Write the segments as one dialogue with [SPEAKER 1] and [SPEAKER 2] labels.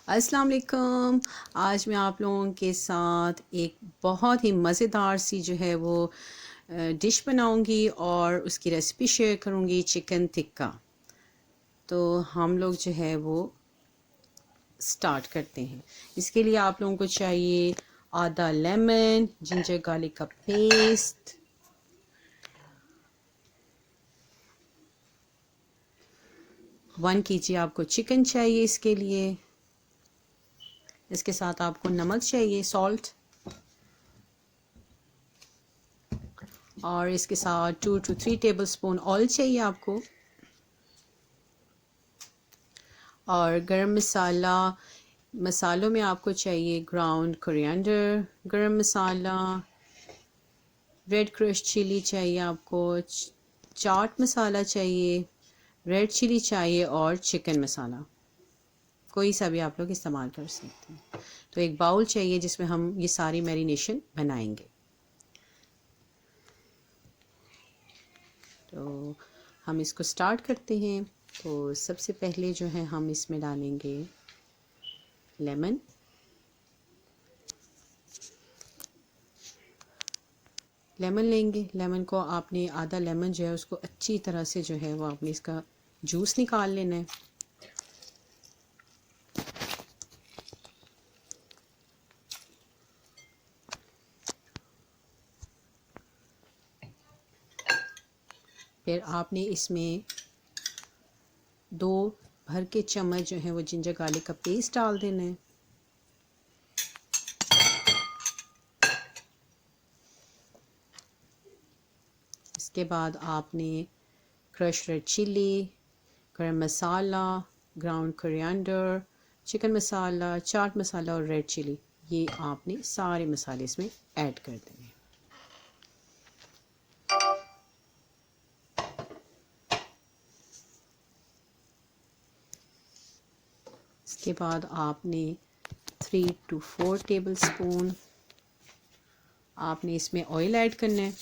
[SPEAKER 1] अस्सलाम वालेकुम। आज मैं आप लोगों के साथ एक बहुत ही मज़ेदार सी जो है वो डिश बनाऊंगी और उसकी रेसिपी शेयर करूंगी, चिकन टिक्का। तो हम लोग जो है वो स्टार्ट करते हैं। इसके लिए आप लोगों को चाहिए आधा लेमन, जिंजर गार्लिक का पेस्ट, 1 kg आपको चिकन चाहिए इसके लिए। इसके साथ आपको नमक चाहिए, सॉल्ट, और इसके साथ 2 to 3 टेबलस्पून ऑयल चाहिए आपको। और गरम मसाला, मसालों में आपको चाहिए ग्राउंड कोरिएंडर, गरम मसाला, रेड क्रश चिली चाहिए आपको, चाट मसाला चाहिए, रेड चिली चाहिए और चिकन मसाला, कोई सा भी आप लोग इस्तेमाल कर सकते हैं। तो एक बाउल चाहिए जिसमें हम ये सारी मैरिनेशन बनाएंगे। तो हम इसको स्टार्ट करते हैं। तो सबसे पहले जो है हम इसमें डालेंगे लेमन, लेमन लेंगे। लेमन को आपने आधा लेमन जो है उसको अच्छी तरह से जो है वो आपने इसका जूस निकाल लेना है। फिर आपने इसमें 2 भर के चम्मच जो है वो जिंजर गार्लिक का पेस्ट डाल देना है। इसके बाद आपने क्रश रेड चिली, गरम मसाला, ग्राउंड कोरिएंडर, चिकन मसाला, चाट मसाला और रेड चिली, ये आपने सारे मसाले इसमें ऐड कर देने हैं। इसके बाद आपने 3 to 4 टेबलस्पून आपने इसमें ऑयल ऐड करना है।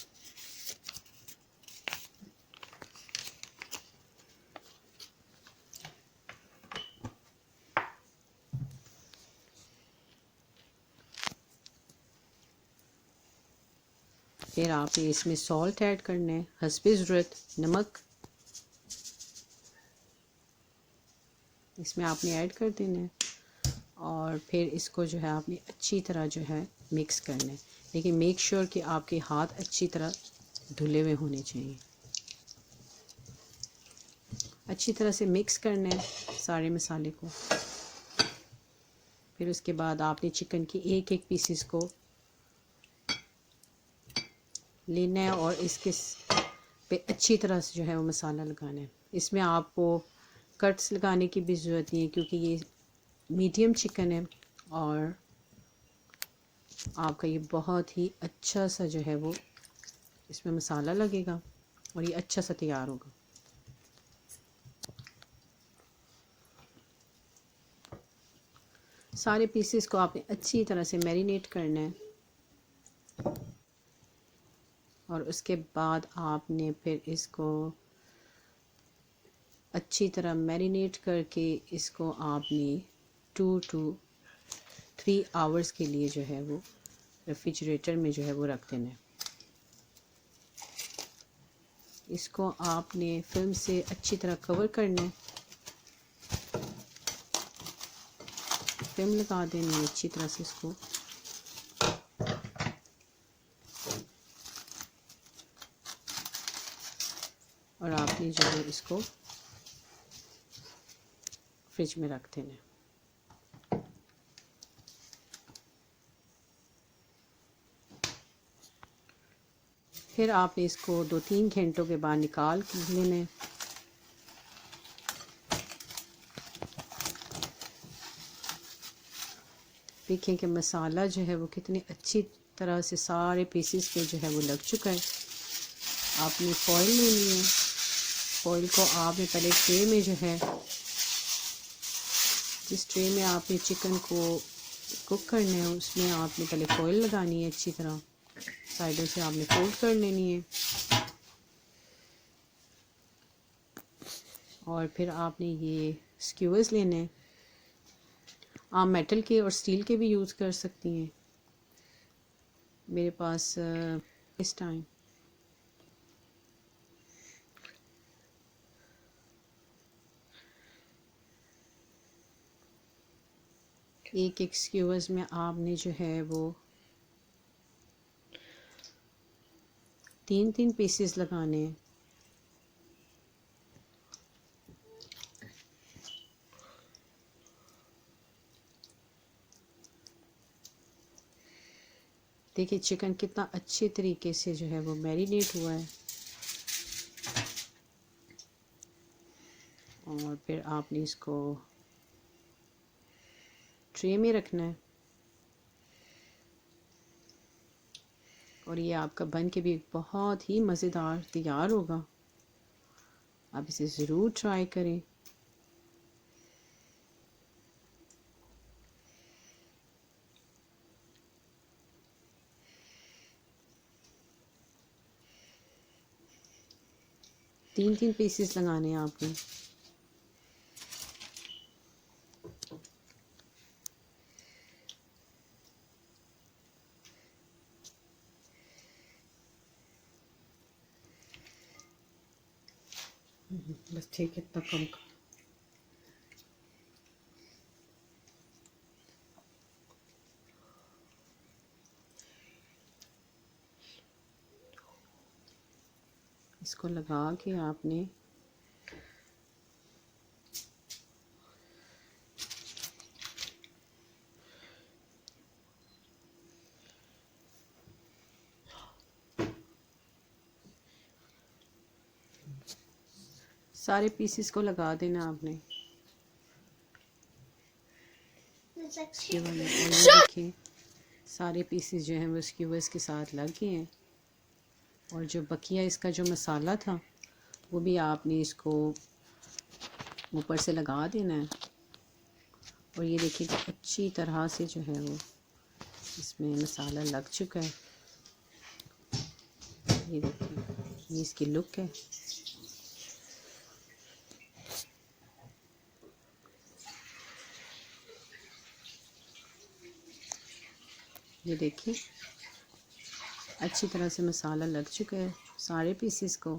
[SPEAKER 1] फिर आपने इसमें सॉल्ट ऐड करना है, हस्बे ज़रूरत, नमक इसमें आपने ऐड कर देना है। और फिर इसको जो है आपने अच्छी तरह जो है मिक्स करना है, लेकिन मेक श्योर कि आपके हाथ अच्छी तरह धुले हुए होने चाहिए। अच्छी तरह से मिक्स करना है सारे मसाले को। फिर उसके बाद आपने चिकन की एक एक पीसेस को लेना है और इसके पे अच्छी तरह से जो है वो मसाला लगाना है। इसमें आपको कट्स लगाने की भी ज़रूरत नहीं है क्योंकि ये मीडियम चिकन है और आपका ये बहुत ही अच्छा सा जो है वो इसमें मसाला लगेगा और ये अच्छा सा तैयार होगा। सारे पीसेस को आपने अच्छी तरह से मैरिनेट करना है और उसके बाद आपने फिर इसको अच्छी तरह मैरिनेट करके इसको आपने 2 to 3 आवर्स के लिए जो है वो रेफ्रिजरेटर में जो है वो रख देना है। इसको आपने फिल्म से अच्छी तरह कवर करना है, फिल्म लगा देनी है अच्छी तरह से इसको। और आपने जो है इसको फ्रिज में रख देना है। फिर आपने इसको 2-3 घंटों के बाद निकाल लेना है। देखें कि मसाला जो है वो कितनी अच्छी तरह से सारे पीसेस पे जो है वो लग चुका है। आपने फॉइल लेनी है, फॉइल को आपने पहले ट्रे में जो है, जिस ट्रे में आपने चिकन को कुक करना है उसमें आपने पहले फॉइल लगानी है, अच्छी तरह साइडों से आपने फोल्ड कर लेनी है। और फिर आपने ये स्क्यूअर्स लेने हैं, आप मेटल के और स्टील के भी यूज़ कर सकती हैं। मेरे पास इस टाइम एक स्क्यूवर्स में आपने जो है वो 3 पीसेस लगाने हैं। देखिए चिकन कितना अच्छे तरीके से जो है वो मैरिनेट हुआ है। और फिर आपने इसको ट्रे में रखना है और ये आपका बन के भी बहुत ही मज़ेदार तैयार होगा। आप इसे ज़रूर ट्राई करें। तीन पीसेस लगाने हैं आपने। बस ठीक है, इतना कम कर। इसको लगा के आपने सारे पीसेस को लगा देना आपने। देखिए सारे पीसेस जो हैं वो स्क्यूवर्स के साथ लग गए हैं। और जो बकिया इसका जो मसाला था वो भी आपने इसको ऊपर से लगा देना है। और ये देखिए कि अच्छी तरह से जो है वो इसमें मसाला लग चुका है। ये देखिए ये इसकी लुक है। ये देखिए अच्छी तरह से मसाला लग चुका है सारे पीसेस को।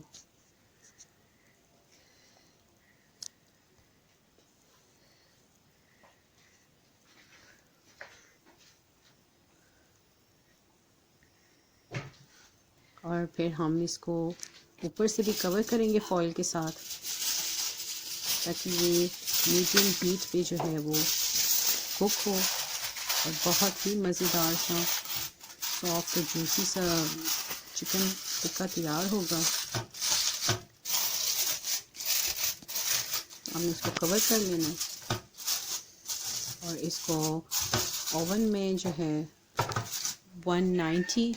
[SPEAKER 1] और फिर हम इसको ऊपर से भी कवर करेंगे फॉइल के साथ ताकि ये मीडियम हीट पे जो है वो कुक हो और बहुत ही मज़ेदार सा सॉफ्ट जूसी सा चिकन टिक्का तैयार होगा। हमने इसको कवर कर लेना और इसको ओवन में जो है 190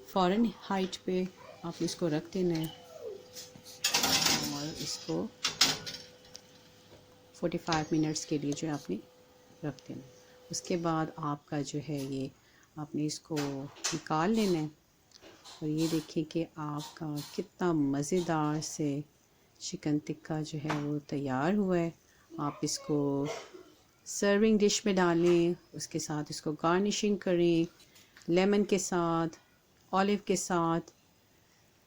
[SPEAKER 1] फ़ारेनहाइट पे आप इसको रख देना है और इसको 45 मिनट्स के लिए जो है आपने रख देना। उसके बाद आपका जो है ये आपने इसको निकाल लेना है। और ये देखिए कि आपका कितना मज़ेदार से चिकन टिक्का जो है वो तैयार हुआ है। आप इसको सर्विंग डिश में डालें, उसके साथ इसको गार्निशिंग करें लेमन के साथ, ऑलिव के साथ,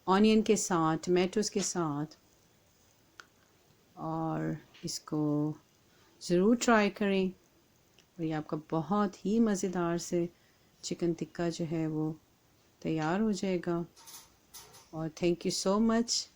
[SPEAKER 1] ऑनियन के साथ, टमाटोज़ के साथ। और इसको ज़रूर ट्राई करें और ये आपका बहुत ही मज़ेदार से चिकन टिक्का जो है वो तैयार हो जाएगा। और थैंक यू सो मच।